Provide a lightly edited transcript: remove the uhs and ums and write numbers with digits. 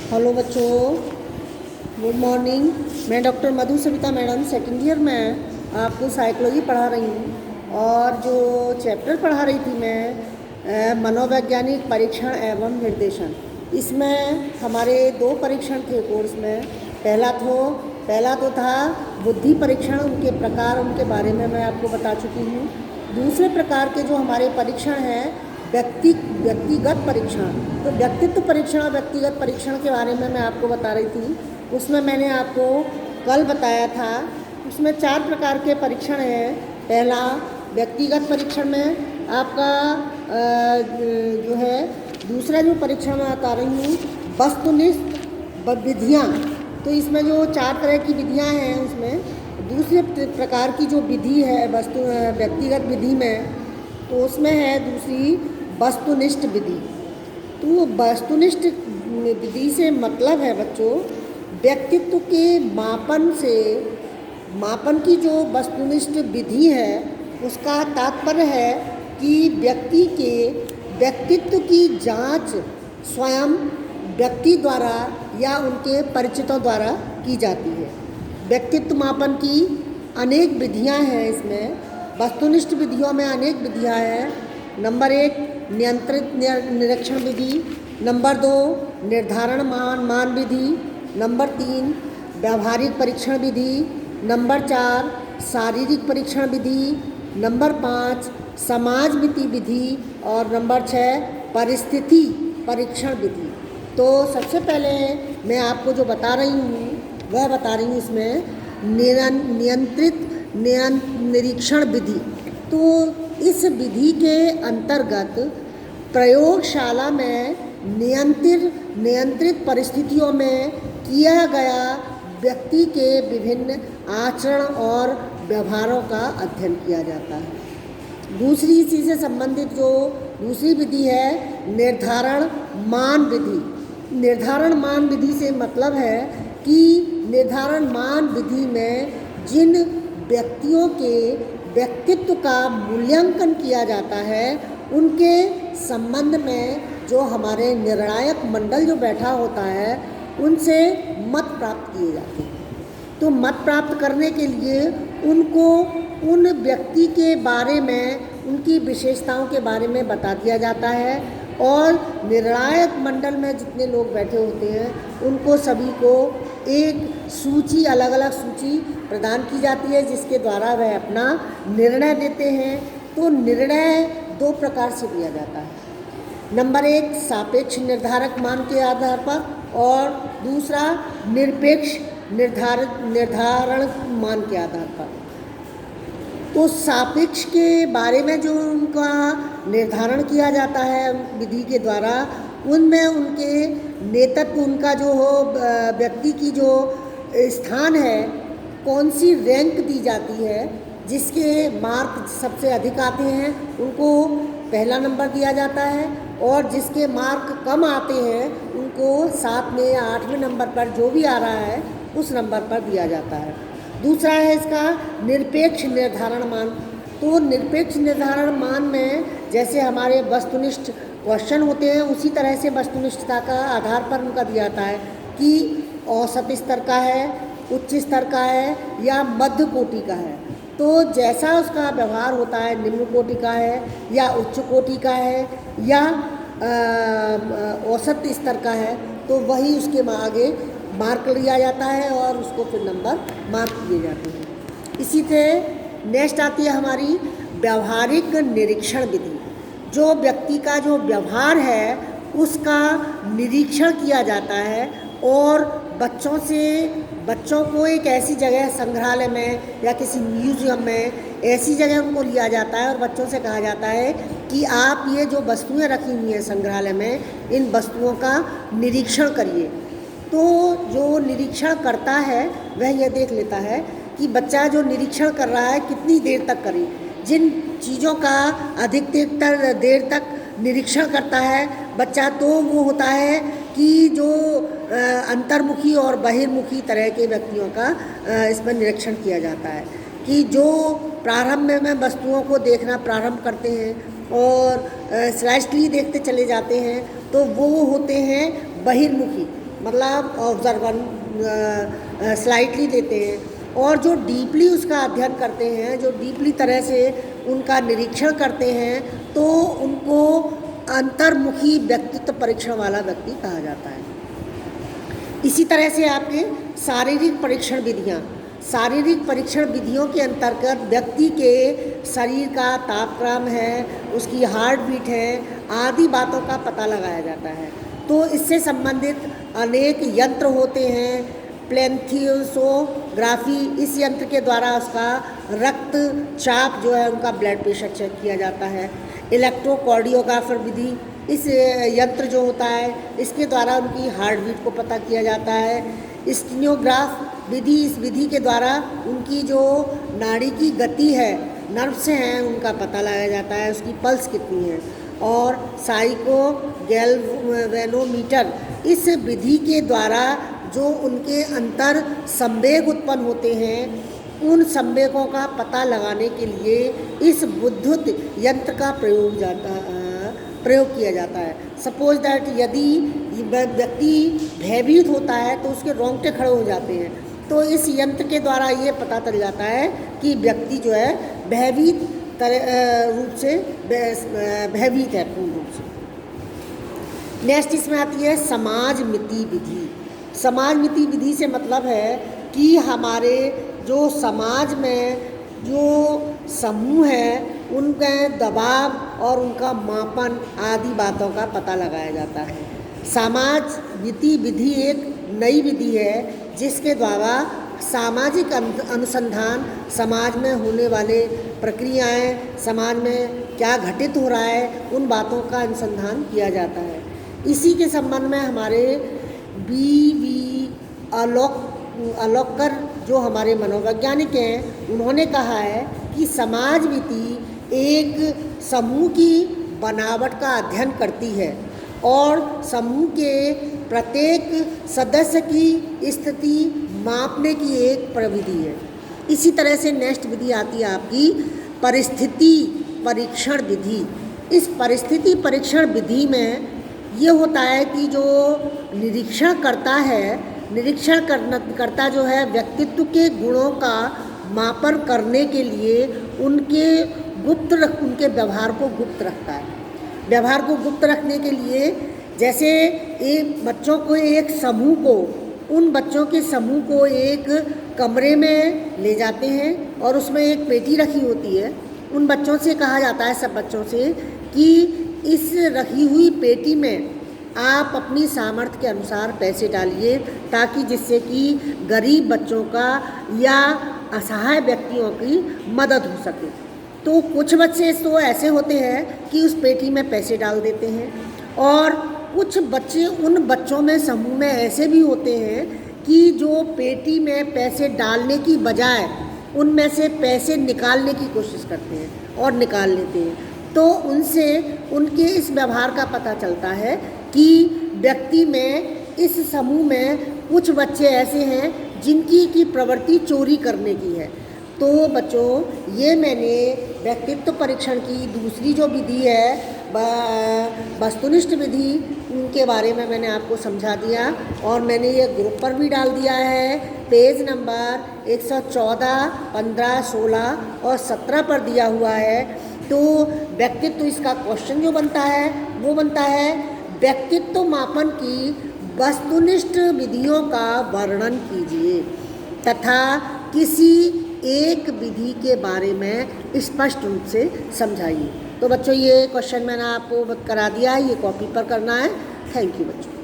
Hello बच्चों, good morning. मैं doctor मधु Savita madam second year में आपको साइकोलॉजी पढ़ा रही हूँ। और जो चैप्टर पढ़ा रही थी मैं मनोवैज्ञानिक परीक्षण एवं निर्देशन, इसमें हमारे 2 परीक्षण थे कोर्स में। पहला तो था बुद्धि परीक्षण, उनके प्रकार, उनके बारे में मैं आपको बता चुकी हूँ। दूसरे प्रकार के जो हमारे परीक्षण हैं व्यक्तिगत परीक्षण, तो व्यक्तित्व परीक्षण और व्यक्तिगत परीक्षण के बारे में मैं आपको बता रही थी। उसमें मैंने आपको कल बताया था, उसमें 4 प्रकार के परीक्षण हैं। पहला व्यक्तिगत परीक्षण में आपका जो है, दूसरा जो परीक्षण मैं बता रही हूँ वस्तुनिष्ठ विधियाँ। तो इसमें जो 4 तरह की विधियाँ हैं, उसमें दूसरे प्रकार की जो विधि है व्यक्तिगत विधि में, तो उसमें है दूसरी वस्तुनिष्ठ विधि। तो वस्तुनिष्ठ विधि से मतलब है बच्चों, व्यक्तित्व के मापन की जो वस्तुनिष्ठ विधि है, उसका तात्पर्य है कि व्यक्ति के व्यक्तित्व की जांच स्वयं व्यक्ति द्वारा या उनके परिचितों द्वारा की जाती है। व्यक्तित्व मापन की अनेक विधियां हैं। इसमें वस्तुनिष्ठ विधियों में अनेक विधियां हैं। नंबर 1 नियंत्रित निरीक्षण विधि, नंबर 2 निर्धारण मान विधि, नंबर 3 व्यावहारिक परीक्षण विधि, नंबर 4 शारीरिक परीक्षण विधि, नंबर 5 समाजमिति विधि और नंबर 6 परिस्थिति परीक्षण विधि। तो सबसे पहले मैं आपको जो बता रही हूँ वह बता रही हूँ इसमें नियंत्रित निरीक्षण विधि। तो इस विधि के अंतर्गत प्रयोगशाला में नियंत्रित परिस्थितियों में किया गया व्यक्ति के विभिन्न आचरण और व्यवहारों का अध्ययन किया जाता है। दूसरी इसी से संबंधित जो दूसरी विधि है निर्धारण मान विधि। निर्धारण मान विधि से मतलब है कि निर्धारण मान विधि में जिन व्यक्तियों के व्यक्तित्व का मूल्यांकन किया जाता है, उनके संबंध में जो हमारे निर्णायक मंडल जो बैठा होता है, उनसे मत प्राप्त किए जाते हैं। तो मत प्राप्त करने के लिए उनको उन व्यक्ति के बारे में, उनकी विशेषताओं के बारे में बता दिया जाता है। और निर्णायक मंडल में जितने लोग बैठे होते हैं, उनको सभी को एक सूची, अलग अलग सूची प्रदान की जाती है, जिसके द्वारा वह अपना निर्णय देते हैं। तो निर्णय 2 प्रकार से दिया जाता है। नंबर 1 सापेक्ष निर्धारक मान के आधार पर और दूसरा निरपेक्ष निर्धारण मान के आधार पर। तो सापेक्ष के बारे में जो उनका निर्धारण किया जाता है विधि के द्वारा, उनमें उनके नेतृत्व, उनका जो हो व्यक्ति की जो स्थान है, कौन सी रैंक दी जाती है, जिसके मार्क सबसे अधिक आते हैं उनको पहला नंबर दिया जाता है, और जिसके मार्क कम आते हैं उनको 7 में या 8वें नंबर पर जो भी आ रहा है उस नंबर पर दिया जाता है। दूसरा है इसका निरपेक्ष निर्धारण मान। तो निरपेक्ष निर्धारण मान में जैसे हमारे वस्तुनिष्ठ क्वेश्चन होते हैं, उसी तरह से वस्तुनिष्ठता का आधार पर उनका दिया जाता है कि औसत स्तर का है, उच्च स्तर का है या मध्य कोटि का है। तो जैसा उसका व्यवहार होता है, निम्न कोटि का है या उच्च कोटि का है या औसत स्तर का है, तो वही उसके आगे मार्क लिया जाता है और उसको फिर नंबर मार्क किए जाते हैं। इसी से नेक्स्ट आती है हमारी व्यावहारिक निरीक्षण विधि। जो व्यक्ति का जो व्यवहार है उसका निरीक्षण किया जाता है और बच्चों को एक ऐसी जगह, संग्रहालय में या किसी म्यूजियम में, ऐसी जगह उनको लिया जाता है और बच्चों से कहा जाता है कि आप ये जो वस्तुएं रखी हुई हैं संग्रहालय में, इन वस्तुओं का निरीक्षण करिए। तो जो निरीक्षण करता है वह यह देख लेता है कि बच्चा जो निरीक्षण कर रहा है कितनी देर तक करे। जिन चीज़ों का अधिकतर देर तक निरीक्षण करता है बच्चा, तो वो होता है कि जो अंतर्मुखी और बहिर्मुखी तरह के व्यक्तियों का इसमें निरीक्षण किया जाता है। कि जो प्रारंभ में वस्तुओं को देखना प्रारंभ करते हैं और स्लाइडली देखते चले जाते हैं, तो वो होते हैं बहिर्मुखी। मतलब ऑब्जर्वन स्लाइटली लेते हैं, और जो डीपली उसका अध्ययन करते हैं, जो डीपली तरह से उनका निरीक्षण करते हैं, तो उनको अंतर्मुखी व्यक्तित्व परीक्षण वाला व्यक्ति कहा जाता है। इसी तरह से आपके शारीरिक परीक्षण विधियाँ, शारीरिक परीक्षण विधियों के अंतर्गत व्यक्ति के शरीर का तापक्रम है, उसकी हार्ट बीट है, आदि बातों का पता लगाया जाता है। तो इससे संबंधित अनेक यंत्र होते हैं। प्लेंथियोसोग्राफी, इस यंत्र के द्वारा उसका रक्तचाप जो है, उनका ब्लड प्रेशर चेक किया जाता है। इलेक्ट्रोकार्डियोग्राफर विधि, इस यंत्र जो होता है, इसके द्वारा उनकी हार्ट बीट को पता किया जाता है। स्टेनोग्राफ विधि, इस विधि के द्वारा उनकी जो नाड़ी की गति है, नर्व्स हैं, उनका पता लगाया जाता है, उसकी पल्स कितनी है। और साइको गैल्वेनोमीटर, इस विधि के द्वारा जो उनके अंतर संवेग उत्पन्न होते हैं, उन संवेगों का पता लगाने के लिए इस विद्युत यंत्र का प्रयोग किया जाता है। सपोज दैट यदि व्यक्ति भयभीत होता है तो उसके रोंगटे खड़े हो जाते हैं, तो इस यंत्र के द्वारा ये पता चल जाता है कि व्यक्ति जो है भयभीत रूप से भयभीत है पूर्ण रूप से। नेक्स्ट इसमें आती है समाज मिति विधि। समाज मिति विधि से मतलब है कि हमारे जो समाज में जो समूह है, उनके दबाव और उनका मापन आदि बातों का पता लगाया जाता है। समाज मिति विधि एक नई विधि है जिसके द्वारा सामाजिक अनुसंधान, समाज में होने वाले प्रक्रियाएं, समाज में क्या घटित हो रहा है, उन बातों का अनुसंधान किया जाता है। इसी के संबंध में हमारे बी.वी. अलोकर जो हमारे मनोवैज्ञानिक हैं, उन्होंने कहा है कि समाज मिति एक समूह की बनावट का अध्ययन करती है और समूह के प्रत्येक सदस्य की स्थिति मापने की एक प्रविधि है। इसी तरह से नेक्स्ट विधि आती है आपकी परिस्थिति परीक्षण विधि। इस परिस्थिति परीक्षण विधि में ये होता है कि जो निरीक्षण करता है, निरीक्षण करता जो है, व्यक्तित्व के गुणों का मापन करने के लिए उनके व्यवहार को गुप्त रखता है। व्यवहार को गुप्त रखने के लिए जैसे एक बच्चों को, एक समूह को, उन बच्चों के समूह को एक कमरे में ले जाते हैं और उसमें एक पेटी रखी होती है। उन बच्चों से कहा जाता है, सब बच्चों से, कि इस रखी हुई पेटी में आप अपनी सामर्थ्य के अनुसार पैसे डालिए, ताकि जिससे कि गरीब बच्चों का या असहाय व्यक्तियों की मदद हो सके। तो कुछ बच्चे तो ऐसे होते हैं कि उस पेटी में पैसे डाल देते हैं, और कुछ बच्चे, उन बच्चों में समूह में ऐसे भी होते हैं कि जो पेटी में पैसे डालने की बजाय उनमें से पैसे निकालने की कोशिश करते हैं और निकाल लेते हैं। तो उनसे उनके इस व्यवहार का पता चलता है कि व्यक्ति में, इस समूह में कुछ बच्चे ऐसे हैं जिनकी की प्रवृत्ति चोरी करने की है। तो बच्चों, ये मैंने व्यक्तित्व परीक्षण की दूसरी जो विधि है, वस्तुनिष्ठ विधि, उनके बारे में मैंने आपको समझा दिया, और मैंने ये ग्रुप पर भी डाल दिया है। पेज नंबर 114, 15, 16 और 17 पर दिया हुआ है। तो व्यक्तित्व, इसका क्वेश्चन जो बनता है वो बनता है, व्यक्तित्व मापन की वस्तुनिष्ठ विधियों का वर्णन कीजिए तथा किसी एक विधि के बारे में स्पष्ट रूप से समझाइए। तो बच्चों, ये क्वेश्चन मैंने आपको करा दिया है, ये कॉपी पर करना है। थैंक यू बच्चों।